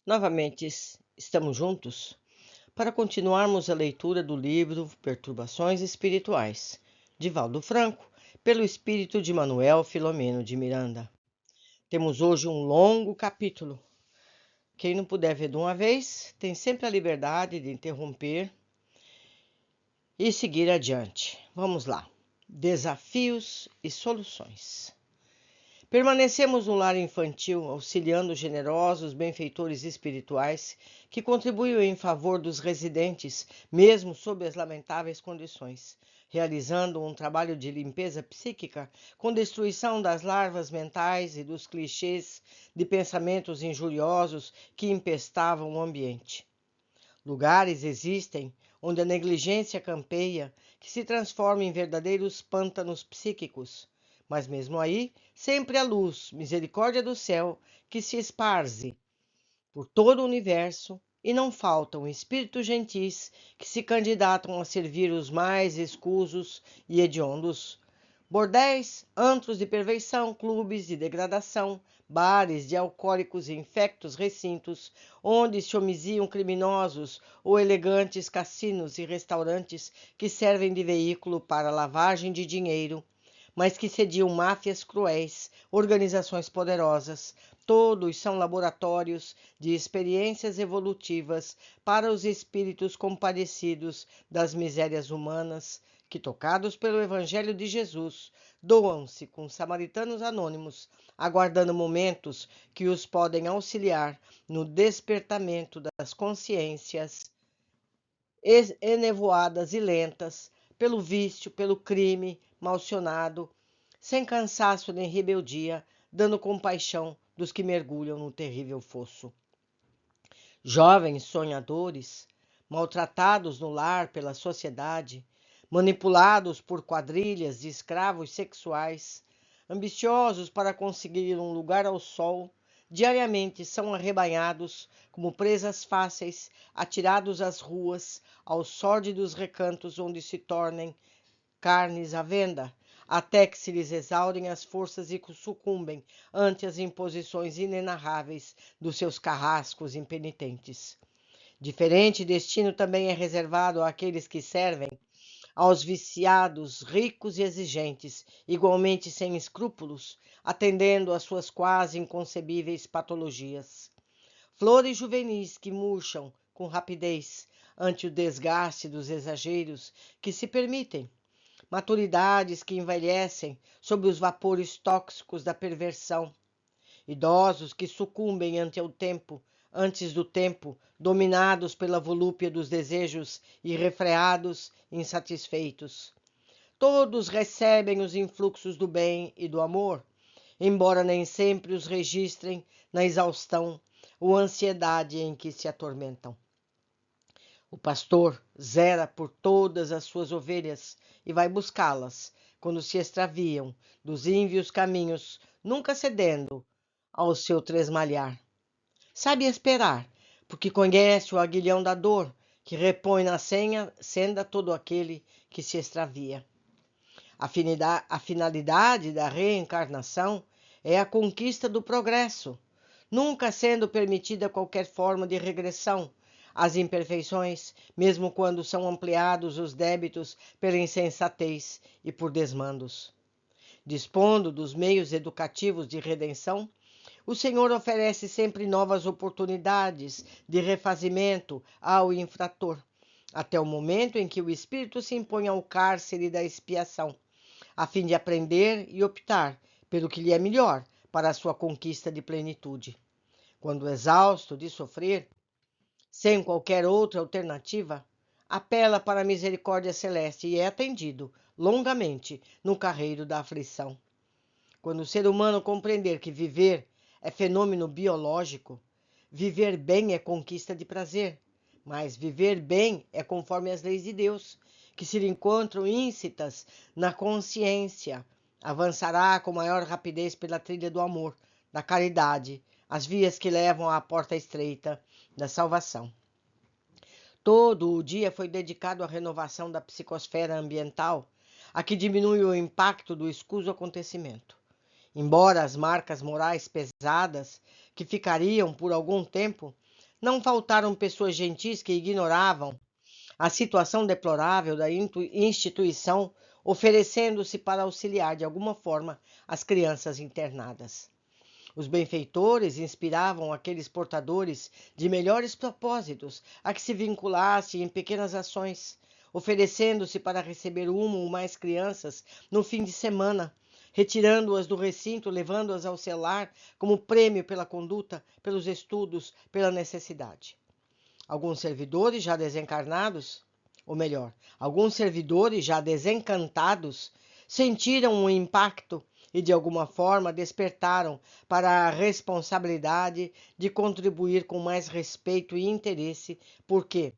Novamente estamos juntos para continuarmos a leitura do livro Perturbações Espirituais, de Valdo Franco, pelo espírito de Manuel Filomeno de Miranda. Temos hoje um longo capítulo. Quem não puder ver de uma vez, tem sempre a liberdade de interromper e seguir adiante. Vamos lá. Desafios e soluções. Permanecemos no lar infantil, auxiliando generosos benfeitores espirituais que contribuem em favor dos residentes, mesmo sob as lamentáveis condições, realizando um trabalho de limpeza psíquica com destruição das larvas mentais e dos clichês de pensamentos injuriosos que empestavam o ambiente. Lugares existem onde a negligência campeia, que se transforma em verdadeiros pântanos psíquicos. Mas mesmo aí, sempre a luz, misericórdia do céu, que se esparze por todo o universo, e não faltam espíritos gentis que se candidatam a servir os mais escusos e hediondos. Bordéis, antros de perversão, clubes de degradação, bares de alcoólicos e infectos recintos, onde se homiziam criminosos ou elegantes cassinos e restaurantes que servem de veículo para lavagem de dinheiro, mas que sediam máfias cruéis, organizações poderosas. Todos são laboratórios de experiências evolutivas para os espíritos compadecidos das misérias humanas, que, tocados pelo Evangelho de Jesus, doam-se com samaritanos anônimos, aguardando momentos que os podem auxiliar no despertamento das consciências enevoadas e lentas, pelo vício, pelo crime malcionado, sem cansaço nem rebeldia, dando compaixão dos que mergulham no terrível fosso. Jovens sonhadores, maltratados no lar pela sociedade, manipulados por quadrilhas de escravos sexuais, ambiciosos para conseguir um lugar ao sol, diariamente são arrebanhados como presas fáceis, atirados às ruas, aos sórdidos recantos onde se tornem carnes à venda, até que se lhes exaurem as forças e sucumbem ante as imposições inenarráveis dos seus carrascos impenitentes. Diferente destino também é reservado àqueles que servem aos viciados, ricos e exigentes, igualmente sem escrúpulos, atendendo às suas quase inconcebíveis patologias. Flores juvenis que murcham com rapidez ante o desgaste dos exageros que se permitem, maturidades que envelhecem sob os vapores tóxicos da perversão, idosos que sucumbem ante o tempo, antes do tempo, dominados pela volúpia dos desejos irrefreados e insatisfeitos. Todos recebem os influxos do bem e do amor, embora nem sempre os registrem na exaustão ou ansiedade em que se atormentam. O pastor zera por todas as suas ovelhas e vai buscá-las quando se extraviam dos ínvios caminhos, nunca cedendo ao seu tresmalhar. Sabe esperar, porque conhece o aguilhão da dor, que repõe na senda todo aquele que se extravia. A finalidade da reencarnação é a conquista do progresso, nunca sendo permitida qualquer forma de regressão às imperfeições, mesmo quando são ampliados os débitos pela insensatez e por desmandos. Dispondo dos meios educativos de redenção, o Senhor oferece sempre novas oportunidades de refazimento ao infrator, até o momento em que o espírito se impõe ao cárcere da expiação, a fim de aprender e optar pelo que lhe é melhor para a sua conquista de plenitude. Quando exausto de sofrer, sem qualquer outra alternativa, apela para a misericórdia celeste e é atendido longamente no carreiro da aflição. Quando o ser humano compreender que viver é fenômeno biológico, viver bem é conquista de prazer, mas viver bem é conforme as leis de Deus, que se lhe encontram íncitas na consciência, avançará com maior rapidez pela trilha do amor, da caridade, as vias que levam à porta estreita da salvação. Todo o dia foi dedicado à renovação da psicosfera ambiental, a que diminui o impacto do escuso acontecimento. Embora as marcas morais pesadas, que ficariam por algum tempo, não faltaram pessoas gentis que ignoravam a situação deplorável da instituição, oferecendo-se para auxiliar de alguma forma as crianças internadas. Os benfeitores inspiravam aqueles portadores de melhores propósitos a que se vinculassem em pequenas ações, oferecendo-se para receber uma ou mais crianças no fim de semana, retirando-as do recinto, levando-as ao celular como prêmio pela conduta, pelos estudos, pela necessidade. Alguns servidores já desencarnados, ou melhor, alguns servidores já desencantados, sentiram um impacto e de alguma forma despertaram para a responsabilidade de contribuir com mais respeito e interesse, porque,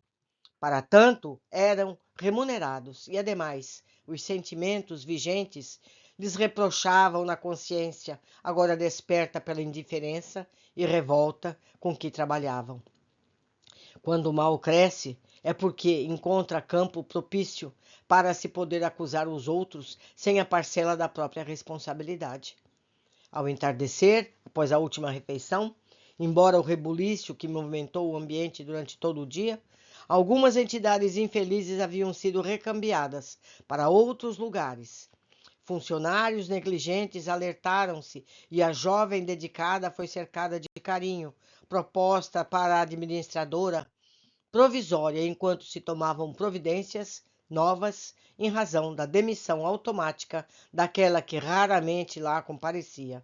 para tanto, eram remunerados e, ademais, os sentimentos vigentes lhes reprochavam na consciência, agora desperta pela indiferença e revolta com que trabalhavam. Quando o mal cresce, é porque encontra campo propício para se poder acusar os outros sem a parcela da própria responsabilidade. Ao entardecer, após a última refeição, embora o rebuliço que movimentou o ambiente durante todo o dia, algumas entidades infelizes haviam sido recambiadas para outros lugares. Funcionários negligentes alertaram-se e a jovem dedicada foi cercada de carinho, proposta para a administradora provisória enquanto se tomavam providências novas em razão da demissão automática daquela que raramente lá comparecia.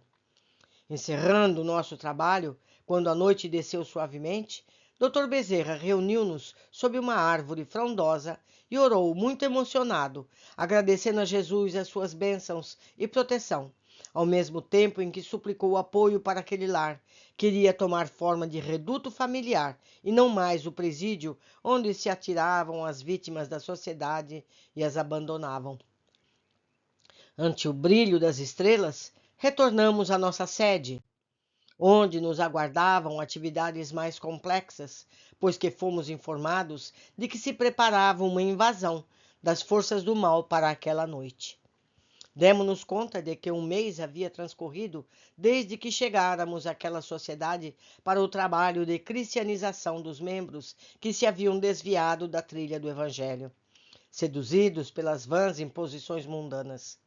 Encerrando o nosso trabalho, quando a noite desceu suavemente, Dr. Bezerra reuniu-nos sob uma árvore frondosa e orou muito emocionado, agradecendo a Jesus as suas bênçãos e proteção, ao mesmo tempo em que suplicou apoio para aquele lar, que iria tomar forma de reduto familiar e não mais o presídio onde se atiravam as vítimas da sociedade e as abandonavam. Ante o brilho das estrelas, retornamos à nossa sede, onde nos aguardavam atividades mais complexas, pois que fomos informados de que se preparava uma invasão das forças do mal para aquela noite. Demos-nos conta de que um mês havia transcorrido desde que chegáramos àquela sociedade para o trabalho de cristianização dos membros que se haviam desviado da trilha do Evangelho, seduzidos pelas vãs imposições mundanas.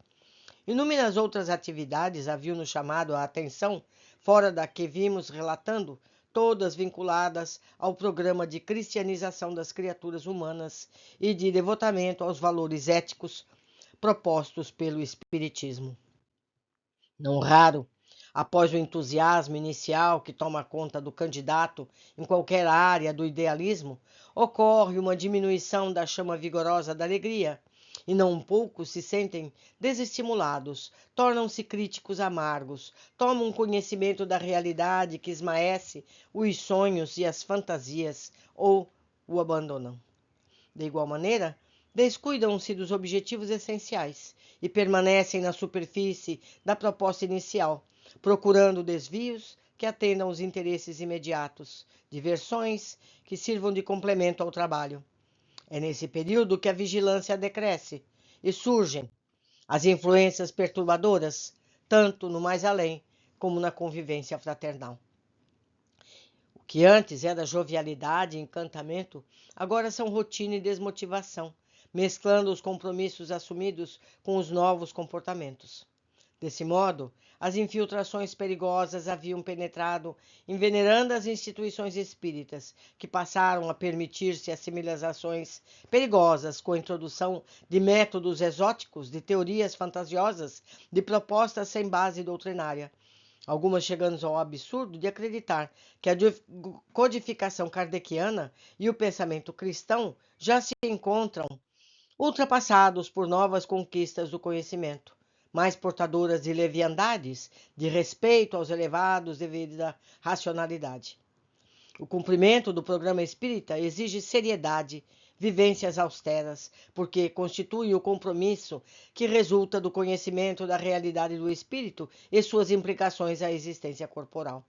Inúmeras outras atividades haviam nos chamado a atenção, fora da que vimos relatando, todas vinculadas ao programa de cristianização das criaturas humanas e de devotamento aos valores éticos propostos pelo Espiritismo. Não raro, após o entusiasmo inicial que toma conta do candidato em qualquer área do idealismo, ocorre uma diminuição da chama vigorosa da alegria, e não poucos se sentem desestimulados, tornam-se críticos amargos, tomam conhecimento da realidade que esmaece os sonhos e as fantasias, ou o abandonam. De igual maneira, descuidam-se dos objetivos essenciais e permanecem na superfície da proposta inicial, procurando desvios que atendam aos interesses imediatos, diversões que sirvam de complemento ao trabalho. É nesse período que a vigilância decresce e surgem as influências perturbadoras, tanto no mais além como na convivência fraternal. O que antes era jovialidade e encantamento, agora são rotina e desmotivação, mesclando os compromissos assumidos com os novos comportamentos. Desse modo, as infiltrações perigosas haviam penetrado, envenenando as instituições espíritas, que passaram a permitir-se assimilações perigosas com a introdução de métodos exóticos, de teorias fantasiosas, de propostas sem base doutrinária, algumas chegando ao absurdo de acreditar que a codificação kardeciana e o pensamento cristão já se encontram ultrapassados por novas conquistas do conhecimento, mais portadoras de leviandades, de respeito aos elevados deveres da racionalidade. O cumprimento do programa espírita exige seriedade, vivências austeras, porque constitui o compromisso que resulta do conhecimento da realidade do espírito e suas implicações à existência corporal.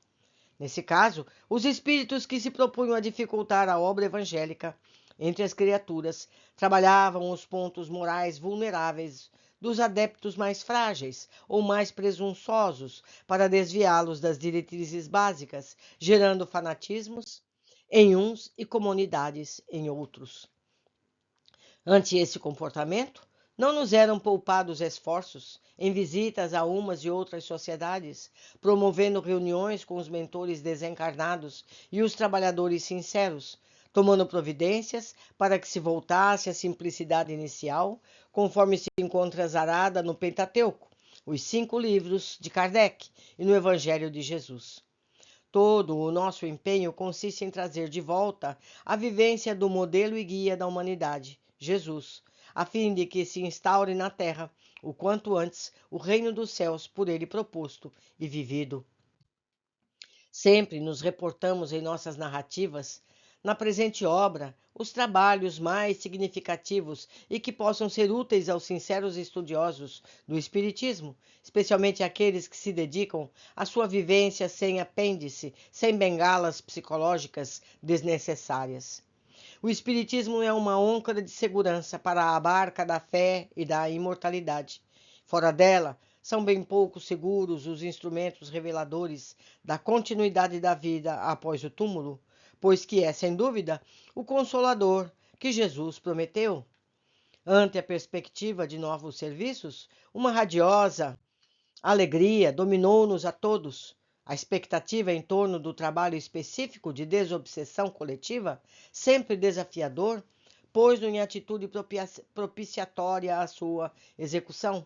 Nesse caso, os espíritos que se propunham a dificultar a obra evangélica entre as criaturas trabalhavam os pontos morais vulneráveis dos adeptos mais frágeis ou mais presunçosos para desviá-los das diretrizes básicas, gerando fanatismos em uns e comunidades em outros. Ante esse comportamento, não nos eram poupados esforços em visitas a umas e outras sociedades, promovendo reuniões com os mentores desencarnados e os trabalhadores sinceros, tomando providências para que se voltasse à simplicidade inicial, conforme se encontra azarada no Pentateuco, os 5 livros de Kardec e no Evangelho de Jesus. Todo o nosso empenho consiste em trazer de volta a vivência do modelo e guia da humanidade, Jesus, a fim de que se instaure na Terra, o quanto antes, o reino dos céus por ele proposto e vivido. Sempre nos reportamos em nossas narrativas, na presente obra, os trabalhos mais significativos e que possam ser úteis aos sinceros estudiosos do Espiritismo, especialmente aqueles que se dedicam à sua vivência sem apêndice, sem bengalas psicológicas desnecessárias. O Espiritismo é uma âncora de segurança para a barca da fé e da imortalidade. Fora dela, são bem pouco seguros os instrumentos reveladores da continuidade da vida após o túmulo, pois que é, sem dúvida, o Consolador que Jesus prometeu. Ante a perspectiva de novos serviços, uma radiosa alegria dominou-nos a todos. A expectativa em torno do trabalho específico de desobsessão coletiva, sempre desafiador, pôs-nos em atitude propiciatória à sua execução.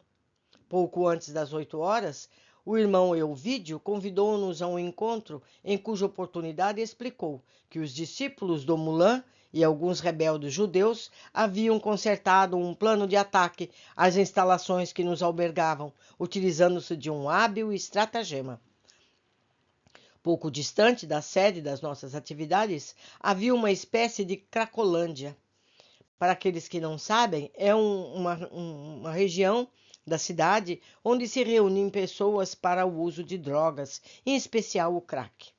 Pouco antes das 8 horas, o irmão Elvídio convidou-nos a um encontro em cuja oportunidade explicou que os discípulos do Mulan e alguns rebeldes judeus haviam concertado um plano de ataque às instalações que nos albergavam, utilizando-se de um hábil estratagema. Pouco distante da sede das nossas atividades, havia uma espécie de Cracolândia. Para aqueles que não sabem, é uma região da cidade onde se reúnem pessoas para o uso de drogas, em especial o crack.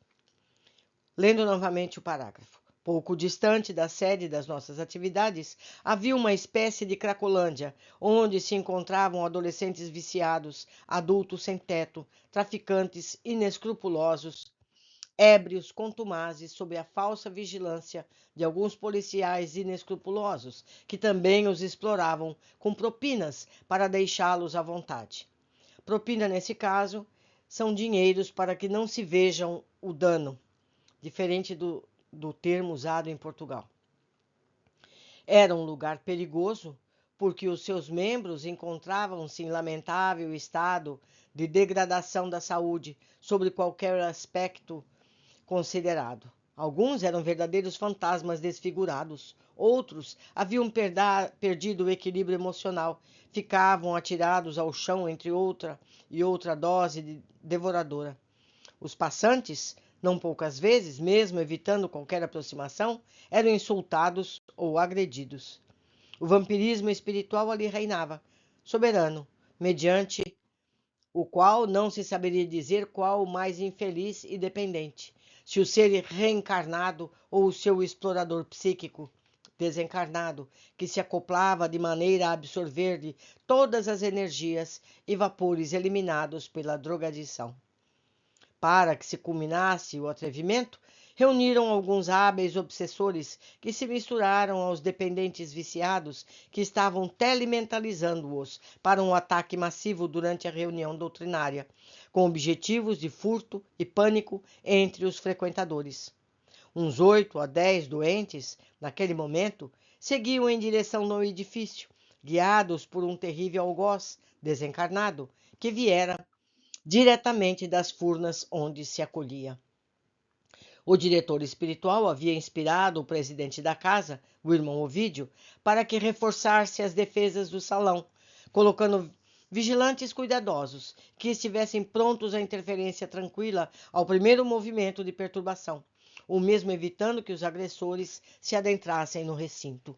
Lendo novamente o parágrafo. Pouco distante da sede das nossas atividades, havia uma espécie de Cracolândia, onde se encontravam adolescentes viciados, adultos sem teto, traficantes inescrupulosos, ébrios contumazes sob a falsa vigilância de alguns policiais inescrupulosos, que também os exploravam com propinas para deixá-los à vontade. Propina, nesse caso, são dinheiros para que não se vejam o dano, diferente do termo usado em Portugal. Era um lugar perigoso, porque os seus membros encontravam-se em lamentável estado de degradação da saúde, sobre qualquer aspecto considerado. Alguns eram verdadeiros fantasmas desfigurados, outros haviam perdido o equilíbrio emocional, ficavam atirados ao chão entre outra e outra dose devoradora. Os passantes, não poucas vezes, mesmo evitando qualquer aproximação, eram insultados ou agredidos. O vampirismo espiritual ali reinava, soberano, mediante o qual não se saberia dizer qual o mais infeliz e dependente, se o ser reencarnado ou o seu explorador psíquico desencarnado, que se acoplava de maneira a absorver-lhe todas as energias e vapores eliminados pela drogadição. Para que se culminasse o atrevimento, reuniram alguns hábeis obsessores que se misturaram aos dependentes viciados que estavam telementalizando-os para um ataque massivo durante a reunião doutrinária, com objetivos de furto e pânico entre os frequentadores. Uns 8 a 10 doentes, naquele momento, seguiam em direção ao edifício, guiados por um terrível algoz desencarnado que viera diretamente das furnas onde se acolhia. O diretor espiritual havia inspirado o presidente da casa, o irmão Ovídio, para que reforçasse as defesas do salão, colocando vigilantes cuidadosos, que estivessem prontos à interferência tranquila ao primeiro movimento de perturbação, ou mesmo evitando que os agressores se adentrassem no recinto.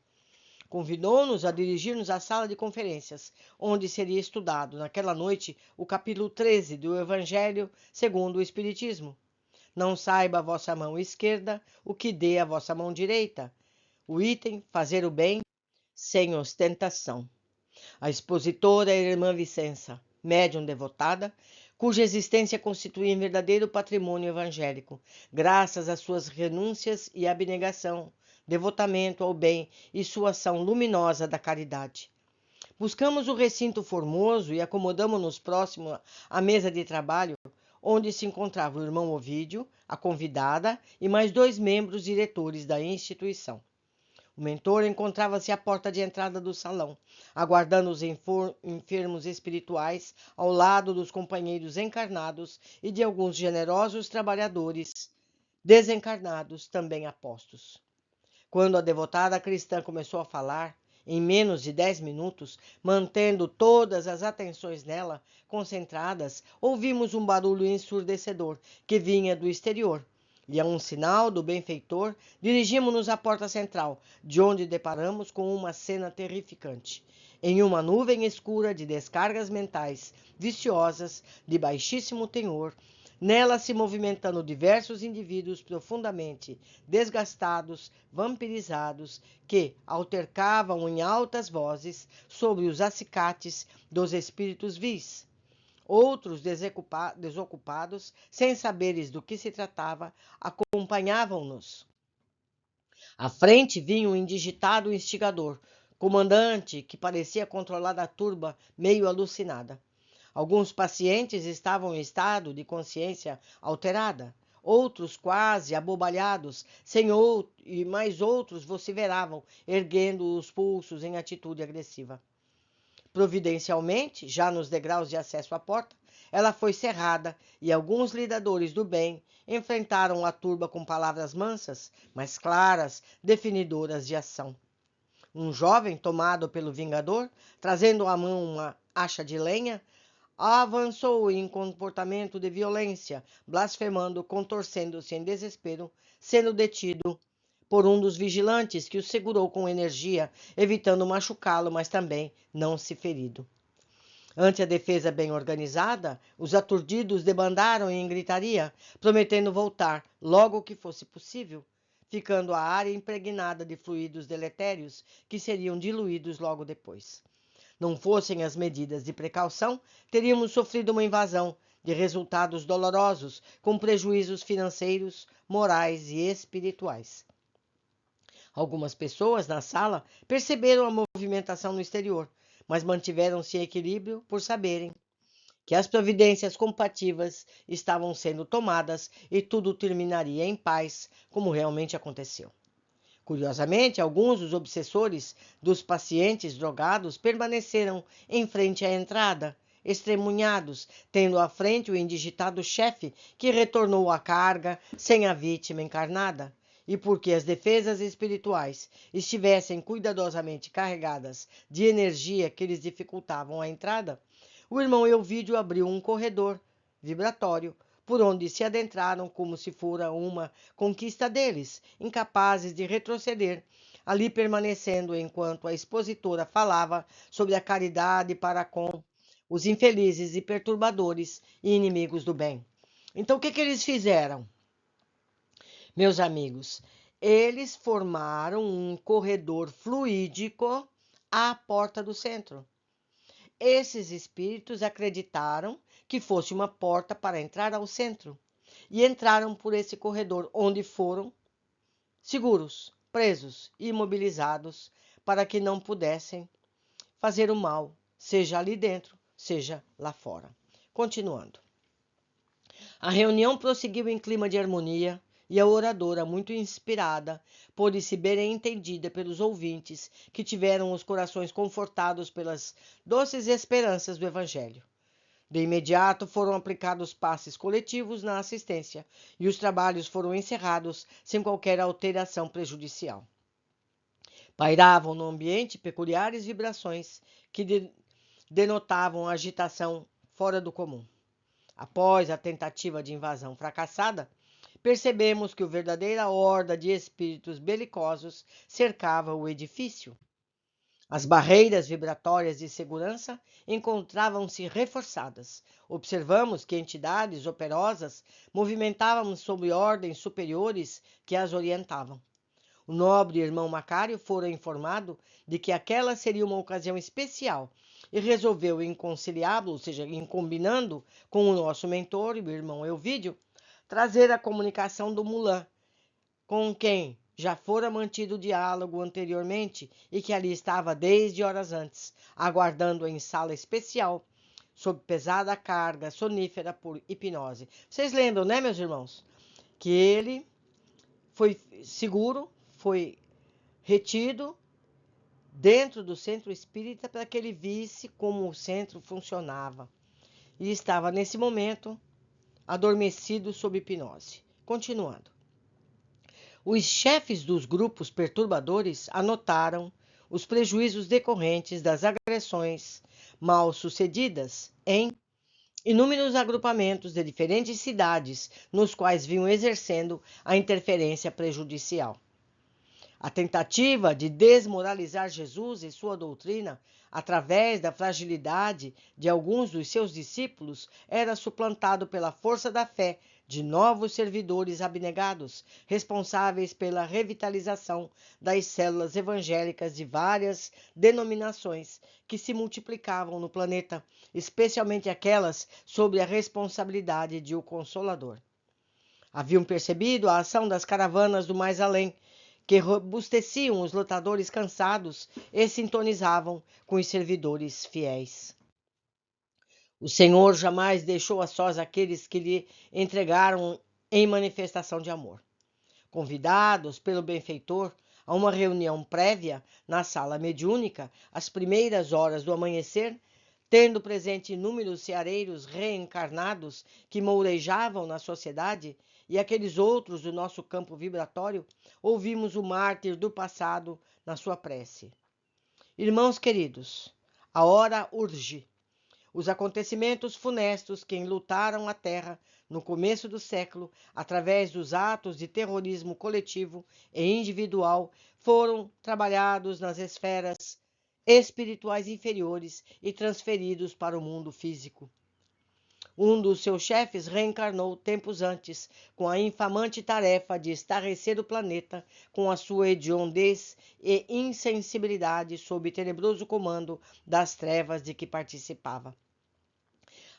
Convidou-nos a dirigir-nos à sala de conferências, onde seria estudado, naquela noite, o capítulo 13 do Evangelho segundo o Espiritismo. Não saiba a vossa mão esquerda o que dê a vossa mão direita. O item, fazer o bem, sem ostentação. A expositora, a irmã Vicença, médium devotada, cuja existência constituía um verdadeiro patrimônio evangélico, graças às suas renúncias e abnegação, devotamento ao bem e sua ação luminosa da caridade. Buscamos o recinto formoso e acomodamo-nos próximo à mesa de trabalho, onde se encontrava o irmão Ovídio, a convidada e mais 2 membros diretores da instituição. O mentor encontrava-se à porta de entrada do salão, aguardando os enfermos espirituais ao lado dos companheiros encarnados e de alguns generosos trabalhadores desencarnados, também apostos. Quando a devotada cristã começou a falar, em menos de 10 minutos, mantendo todas as atenções nela concentradas, ouvimos um barulho ensurdecedor que vinha do exterior. E a um sinal do benfeitor, dirigimos-nos à porta central, de onde deparamos com uma cena terrificante. Em uma nuvem escura de descargas mentais viciosas, de baixíssimo tenor, nela se movimentando diversos indivíduos profundamente desgastados, vampirizados, que altercavam em altas vozes sobre os acicates dos espíritos vis. Outros, desocupados, sem saberes do que se tratava, acompanhavam-nos. À frente vinha um indigitado instigador, comandante que parecia controlar a turba meio alucinada. Alguns pacientes estavam em estado de consciência alterada, outros quase abobalhados, e mais outros vociferavam, erguendo os pulsos em atitude agressiva. Providencialmente, já nos degraus de acesso à porta, ela foi cerrada e alguns lidadores do bem enfrentaram a turba com palavras mansas, mas claras, definidoras de ação. Um jovem, tomado pelo vingador, trazendo à mão uma acha de lenha, avançou em comportamento de violência, blasfemando, contorcendo-se em desespero, sendo detido por um dos vigilantes que o segurou com energia, evitando machucá-lo, mas também não se ferido. Ante a defesa bem organizada, os aturdidos debandaram em gritaria, prometendo voltar logo que fosse possível, ficando a área impregnada de fluidos deletérios que seriam diluídos logo depois. Não fossem as medidas de precaução, teríamos sofrido uma invasão de resultados dolorosos, com prejuízos financeiros, morais e espirituais. Algumas pessoas na sala perceberam a movimentação no exterior, mas mantiveram-se em equilíbrio por saberem que as providências compativas estavam sendo tomadas e tudo terminaria em paz, como realmente aconteceu. Curiosamente, alguns dos obsessores dos pacientes drogados permaneceram em frente à entrada, extremunhados, tendo à frente o indigitado chefe que retornou à carga sem a vítima encarnada. E porque as defesas espirituais estivessem cuidadosamente carregadas de energia que lhes dificultavam a entrada, o irmão Elvídio abriu um corredor vibratório por onde se adentraram como se fora uma conquista deles, incapazes de retroceder, ali permanecendo enquanto a expositora falava sobre a caridade para com os infelizes e perturbadores e inimigos do bem. Então, o que eles fizeram? Meus amigos, eles formaram um corredor fluídico à porta do centro. Esses espíritos acreditaram que fosse uma porta para entrar ao centro e entraram por esse corredor, onde foram seguros, presos e imobilizados para que não pudessem fazer o mal, seja ali dentro, seja lá fora. Continuando. A reunião prosseguiu em clima de harmonia e a oradora, muito inspirada, pôde-se bem entendida pelos ouvintes, que tiveram os corações confortados pelas doces esperanças do Evangelho. De imediato foram aplicados passes coletivos na assistência e os trabalhos foram encerrados sem qualquer alteração prejudicial. Pairavam no ambiente peculiares vibrações que denotavam agitação fora do comum. Após a tentativa de invasão fracassada, percebemos que a verdadeira horda de espíritos belicosos cercava o edifício. As barreiras vibratórias de segurança encontravam-se reforçadas. Observamos que entidades operosas movimentavam-se sob ordens superiores que as orientavam. O nobre irmão Macário fora informado de que aquela seria uma ocasião especial e resolveu, em conciliábulo, ou seja, em combinando com o nosso mentor, o irmão Elvídio, trazer a comunicação do Mulan, com quem já fora mantido o diálogo anteriormente e que ali estava desde horas antes, aguardando em sala especial, sob pesada carga sonífera por hipnose. Vocês lembram, né, meus irmãos? Que ele foi seguro, foi retido dentro do centro espírita para que ele visse como o centro funcionava. E estava, nesse momento, adormecido sob hipnose. Continuando. Os chefes dos grupos perturbadores anotaram os prejuízos decorrentes das agressões mal sucedidas em inúmeros agrupamentos de diferentes cidades nos quais vinham exercendo a interferência prejudicial. A tentativa de desmoralizar Jesus e sua doutrina através da fragilidade de alguns dos seus discípulos era suplantado pela força da fé de novos servidores abnegados, responsáveis pela revitalização das células evangélicas de várias denominações que se multiplicavam no planeta, especialmente aquelas sob a responsabilidade de o Consolador. Haviam percebido a ação das caravanas do mais além, que robusteciam os lutadores cansados e sintonizavam com os servidores fiéis. O Senhor jamais deixou a sós aqueles que lhe entregaram em manifestação de amor. Convidados pelo benfeitor a uma reunião prévia na sala mediúnica, às primeiras horas do amanhecer, tendo presente inúmeros ceareiros reencarnados que mourejavam na sociedade e aqueles outros do nosso campo vibratório, ouvimos o mártir do passado na sua prece. Irmãos queridos, a hora urge. Os acontecimentos funestos que enlutaram a Terra no começo do século, através dos atos de terrorismo coletivo e individual, foram trabalhados nas esferas espirituais inferiores e transferidos para o mundo físico. Um dos seus chefes reencarnou tempos antes, com a infamante tarefa de estarrecer o planeta com a sua hediondez e insensibilidade sob tenebroso comando das trevas de que participava.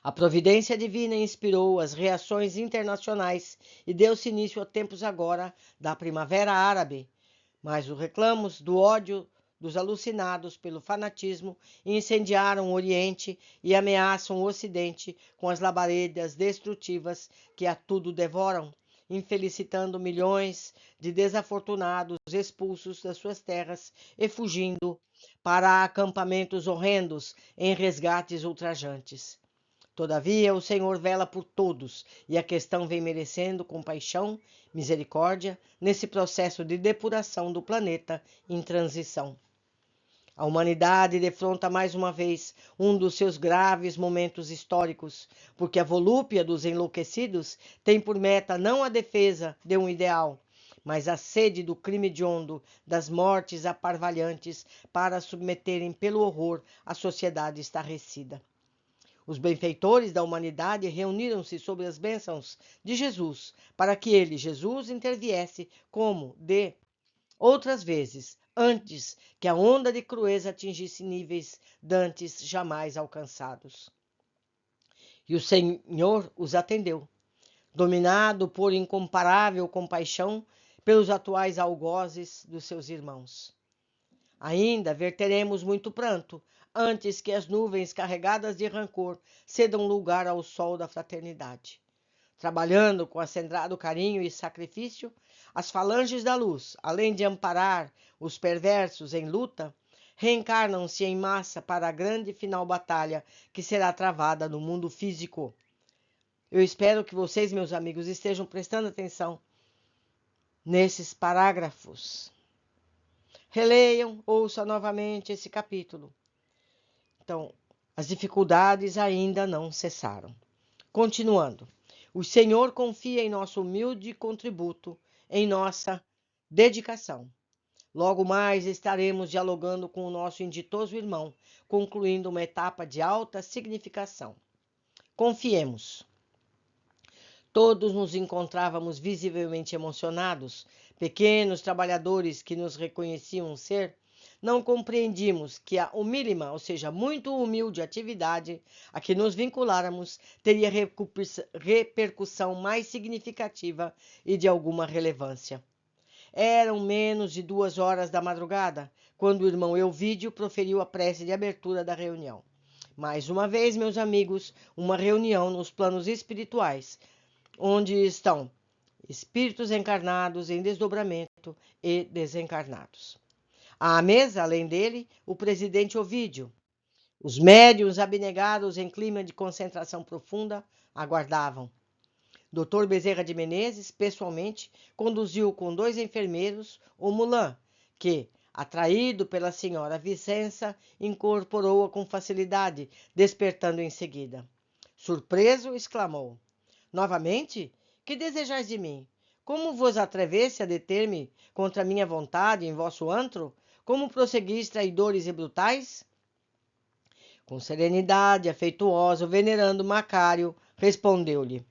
A providência divina inspirou as reações internacionais e deu-se início a tempos agora da Primavera Árabe, mas os reclamos do ódio dos alucinados pelo fanatismo incendiaram o Oriente e ameaçam o Ocidente com as labaredas destrutivas que a tudo devoram, infelicitando milhões de desafortunados expulsos das suas terras e fugindo para acampamentos horrendos em resgates ultrajantes. Todavia, o Senhor vela por todos, e a questão vem merecendo compaixão, misericórdia, nesse processo de depuração do planeta em transição. A humanidade defronta mais uma vez um dos seus graves momentos históricos, porque a volúpia dos enlouquecidos tem por meta não a defesa de um ideal, mas a sede do crime hediondo, das mortes aparvalhantes, para submeterem pelo horror a sociedade estarrecida. Os benfeitores da humanidade reuniram-se sob as bênçãos de Jesus, para que ele, Jesus, interviesse como de outras vezes, antes que a onda de crueza atingisse níveis dantes jamais alcançados. E o Senhor os atendeu, dominado por incomparável compaixão pelos atuais algozes dos seus irmãos. Ainda verteremos muito pranto, antes que as nuvens carregadas de rancor cedam lugar ao sol da fraternidade. Trabalhando com acendrado carinho e sacrifício, as falanges da luz, além de amparar os perversos em luta, reencarnam-se em massa para a grande final batalha que será travada no mundo físico. Eu espero que vocês, meus amigos, estejam prestando atenção nesses parágrafos. Releiam, ouçam novamente esse capítulo. Então, as dificuldades ainda não cessaram. Continuando. O Senhor confia em nosso humilde contributo, em nossa dedicação. Logo mais estaremos dialogando com o nosso inditoso irmão, concluindo uma etapa de alta significação. Confiemos. Todos nos encontrávamos visivelmente emocionados pequenos trabalhadores que nos reconheciam ser, não compreendimos que a humílima, ou seja, muito humilde atividade a que nos vinculáramos teria repercussão mais significativa e de alguma relevância. Eram menos de 2 horas da madrugada, quando o irmão Elvídio proferiu a prece de abertura da reunião. Mais uma vez, meus amigos, uma reunião nos planos espirituais, onde estão espíritos encarnados em desdobramento e desencarnados. À mesa, além dele, o presidente Ovídio. Os médiuns abnegados em clima de concentração profunda aguardavam. Dr. Bezerra de Menezes, pessoalmente, conduziu com 2 enfermeiros o Mulan, que, atraído pela senhora Vicença, incorporou-a com facilidade, despertando em seguida. Surpreso, exclamou: novamente? Que desejais de mim? Como vos atrevesse a deter-me contra minha vontade em vosso antro? Como prosseguis traidores e brutais? Com serenidade afetuosa, o venerando Macário respondeu-lhe: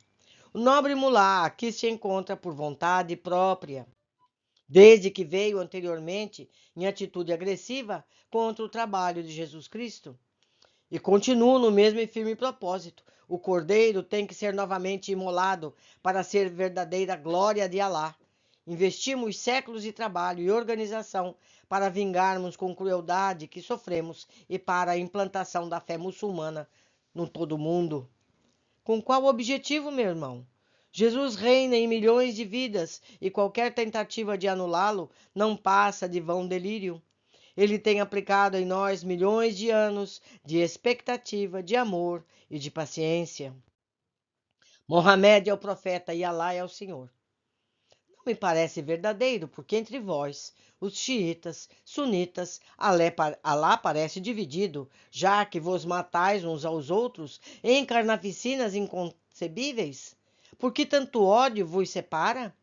o nobre mulá aqui se encontra por vontade própria, desde que veio anteriormente em atitude agressiva contra o trabalho de Jesus Cristo. E continuo no mesmo e firme propósito. O cordeiro tem que ser novamente imolado para ser verdadeira glória de Alá. Investimos séculos de trabalho e organização para vingarmos com crueldade que sofremos e para a implantação da fé muçulmana no todo o mundo. Com qual objetivo, meu irmão? Jesus reina em milhões de vidas e qualquer tentativa de anulá-lo não passa de vão delírio. Ele tem aplicado em nós milhões de anos de expectativa, de amor e de paciência. Mohamed é o profeta e Alá é o Senhor. Não me parece verdadeiro, porque entre vós, os xiitas, sunitas, Alá parece dividido, já que vos matais uns aos outros em carnificinas inconcebíveis. Por que tanto ódio vos separa?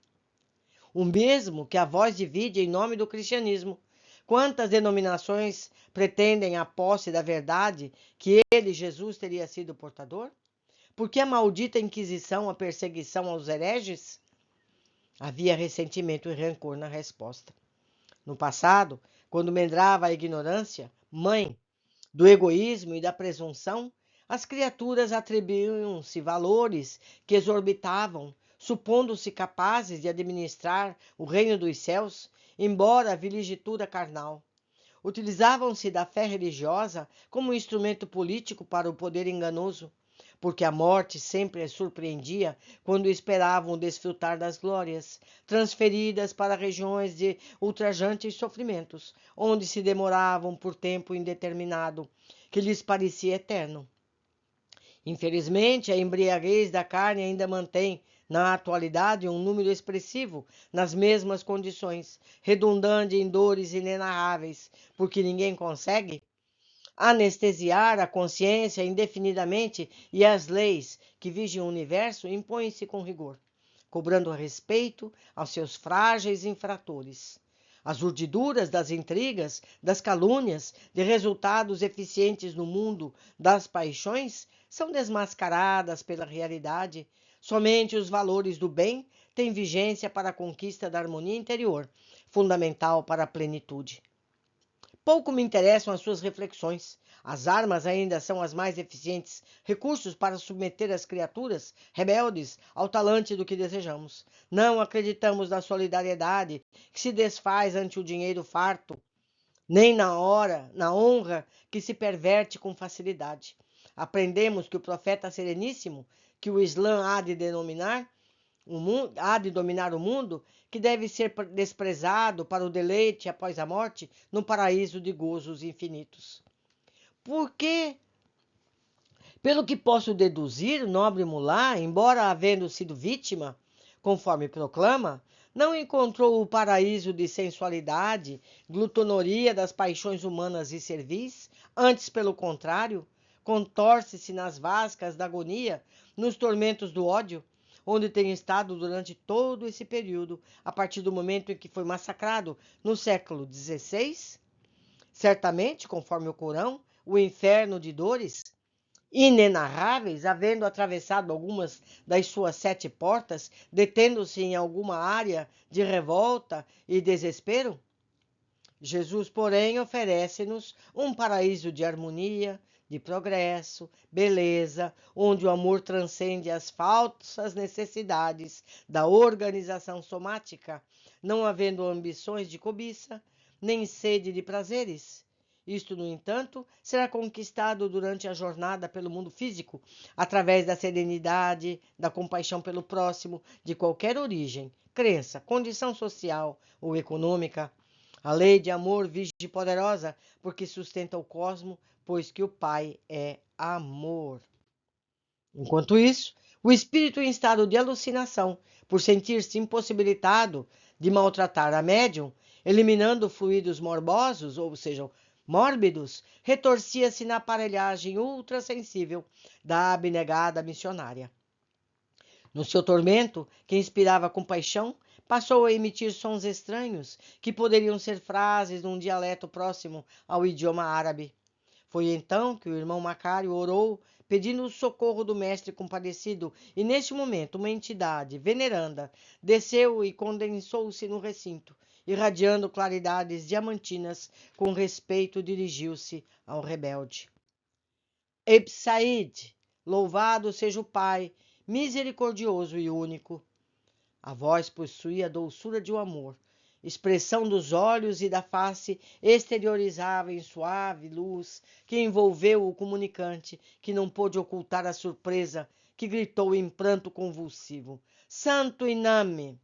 O mesmo que a vós divide em nome do cristianismo. Quantas denominações pretendem a posse da verdade que ele, Jesus, teria sido portador? Por que a maldita Inquisição, a perseguição aos hereges? Havia ressentimento e rancor na resposta. No passado, quando medrava a ignorância, mãe do egoísmo e da presunção, as criaturas atribuíam-se valores que exorbitavam, supondo-se capazes de administrar o reino dos céus, embora a viligitura carnal. Utilizavam-se da fé religiosa como instrumento político para o poder enganoso, porque a morte sempre as surpreendia quando esperavam desfrutar das glórias, transferidas para regiões de ultrajantes sofrimentos, onde se demoravam por tempo indeterminado, que lhes parecia eterno. Infelizmente, a embriaguez da carne ainda mantém, na atualidade, um número expressivo nas mesmas condições, redundante em dores inenarráveis, porque ninguém consegue anestesiar a consciência indefinidamente e as leis que vigem o universo impõem-se com rigor, cobrando respeito aos seus frágeis infratores. As urdiduras das intrigas, das calúnias, de resultados eficientes no mundo das paixões são desmascaradas pela realidade. Somente os valores do bem têm vigência para a conquista da harmonia interior, fundamental para a plenitude. Pouco me interessam as suas reflexões. As armas ainda são as mais eficientes recursos para submeter as criaturas rebeldes ao talante do que desejamos. Não acreditamos na solidariedade que se desfaz ante o dinheiro farto, nem na honra que se perverte com facilidade. Aprendemos que o profeta sereníssimo, que o Islã há de dominar o mundo, que deve ser desprezado para o deleite após a morte no paraíso de gozos infinitos. Porque, pelo que posso deduzir, o nobre mulá, embora havendo sido vítima, conforme proclama, não encontrou o paraíso de sensualidade, glutonaria das paixões humanas e servis, antes, pelo contrário, contorce-se nas vascas da agonia, nos tormentos do ódio, onde tem estado durante todo esse período, a partir do momento em que foi massacrado no século XVI? Certamente, conforme o Corão, o inferno de dores inenarráveis, havendo atravessado algumas das suas 7 portas, detendo-se em alguma área de revolta e desespero? Jesus, porém, oferece-nos um paraíso de harmonia, de progresso, beleza, onde o amor transcende as falsas necessidades da organização somática, não havendo ambições de cobiça, nem sede de prazeres. Isto, no entanto, será conquistado durante a jornada pelo mundo físico, através da serenidade, da compaixão pelo próximo, de qualquer origem, crença, condição social ou econômica. A lei de amor virgem e poderosa, porque sustenta o cosmo, pois que o Pai é amor. Enquanto isso, o espírito em estado de alucinação, por sentir-se impossibilitado de maltratar a médium, eliminando fluidos morbosos, ou seja, mórbidos, retorcia-se na aparelhagem ultrassensível da abnegada missionária. No seu tormento, que inspirava compaixão, passou a emitir sons estranhos, que poderiam ser frases num dialeto próximo ao idioma árabe. Foi então que o irmão Macário orou, pedindo o socorro do mestre compadecido, e neste momento uma entidade veneranda desceu e condensou-se no recinto, irradiando claridades diamantinas, com respeito dirigiu-se ao rebelde. Ebsaid, louvado seja o Pai, misericordioso e único. A voz possuía a doçura de um amor. Expressão dos olhos e da face exteriorizava em suave luz que envolveu o comunicante, que não pôde ocultar a surpresa, que gritou em pranto convulsivo: Santo Iname!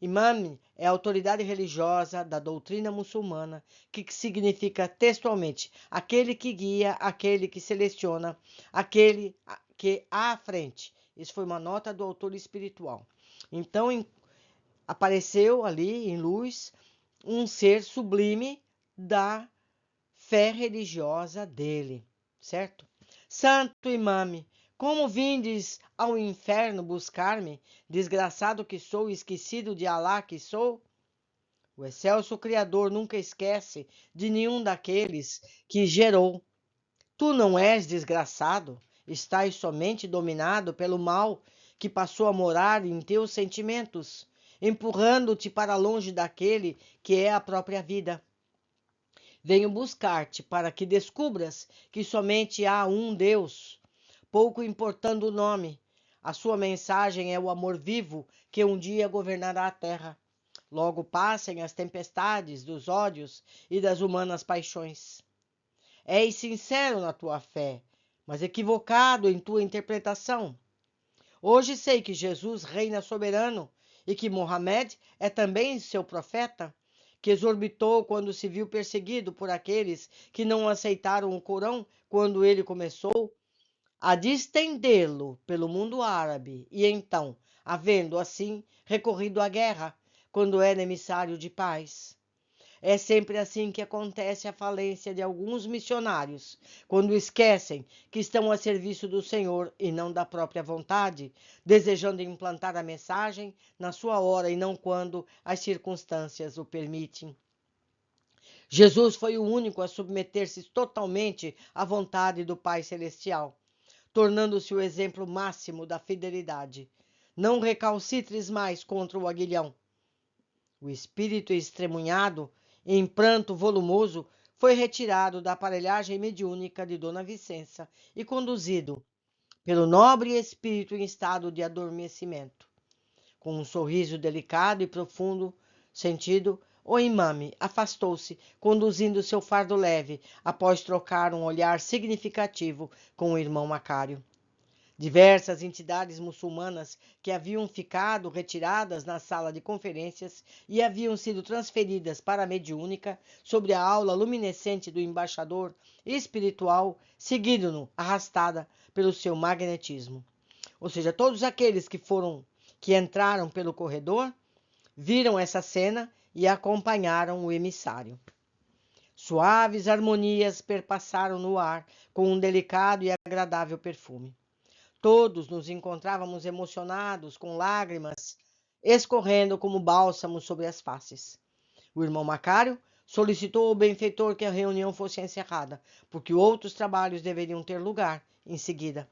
Imame é a autoridade religiosa da doutrina muçulmana, que significa textualmente aquele que guia, aquele que seleciona, aquele que à frente. Isso foi uma nota do autor espiritual. Então, apareceu ali em luz um ser sublime da fé religiosa dele, certo? Santo Imame, como vindes ao inferno buscar-me, desgraçado que sou, esquecido de Alá que sou? O excelso Criador nunca esquece de nenhum daqueles que gerou. Tu não és desgraçado, estás somente dominado pelo mal que passou a morar em teus sentimentos, empurrando-te para longe daquele que é a própria vida. Venho buscar-te para que descubras que somente há um Deus, pouco importando o nome. A sua mensagem é o amor vivo que um dia governará a terra. Logo passem as tempestades dos ódios e das humanas paixões. És sincero na tua fé, mas equivocado em tua interpretação. Hoje sei que Jesus reina soberano e que Mohamed é também seu profeta, que exorbitou quando se viu perseguido por aqueles que não aceitaram o Corão quando ele começou a distendê-lo pelo mundo árabe e então, havendo assim recorrido à guerra, quando era emissário de paz. É sempre assim que acontece a falência de alguns missionários, quando esquecem que estão a serviço do Senhor e não da própria vontade, desejando implantar a mensagem na sua hora e não quando as circunstâncias o permitem. Jesus foi o único a submeter-se totalmente à vontade do Pai Celestial, tornando-se o exemplo máximo da fidelidade. Não recalcitres mais contra o aguilhão. O espírito estremunhado, em pranto volumoso, foi retirado da aparelhagem mediúnica de Dona Vicença e conduzido pelo nobre espírito em estado de adormecimento. Com um sorriso delicado e profundo sentido, o imame afastou-se, conduzindo seu fardo leve, após trocar um olhar significativo com o irmão Macário. Diversas entidades muçulmanas que haviam ficado retiradas na sala de conferências e haviam sido transferidas para a mediúnica sobre a aula luminescente do embaixador espiritual, seguindo-no arrastada pelo seu magnetismo. Ou seja, todos aqueles que entraram pelo corredor viram essa cena e acompanharam o emissário. Suaves harmonias perpassaram no ar com um delicado e agradável perfume. Todos nos encontrávamos emocionados, com lágrimas escorrendo como bálsamo sobre as faces. O irmão Macário solicitou ao benfeitor que a reunião fosse encerrada, porque outros trabalhos deveriam ter lugar em seguida.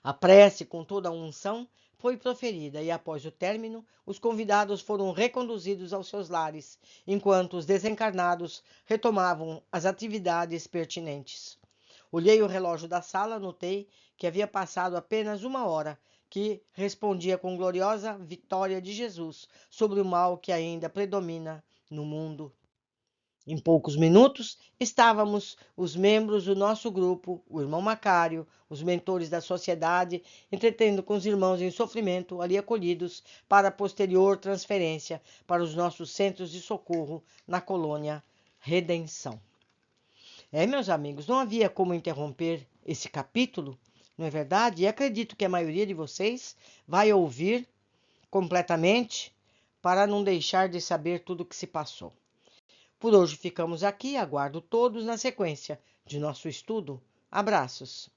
A prece, com toda a unção, foi proferida e, após o término, os convidados foram reconduzidos aos seus lares, enquanto os desencarnados retomavam as atividades pertinentes. Olhei o relógio da sala, notei que havia passado apenas 1 hora, que respondia com gloriosa vitória de Jesus sobre o mal que ainda predomina no mundo. Em poucos minutos, estávamos os membros do nosso grupo, o irmão Macário, os mentores da sociedade, entretendo com os irmãos em sofrimento, ali acolhidos, para a posterior transferência para os nossos centros de socorro na colônia Redenção. Meus amigos, não havia como interromper esse capítulo, não é verdade? E acredito que a maioria de vocês vai ouvir completamente para não deixar de saber tudo o que se passou. Por hoje ficamos aqui, aguardo todos na sequência de nosso estudo. Abraços!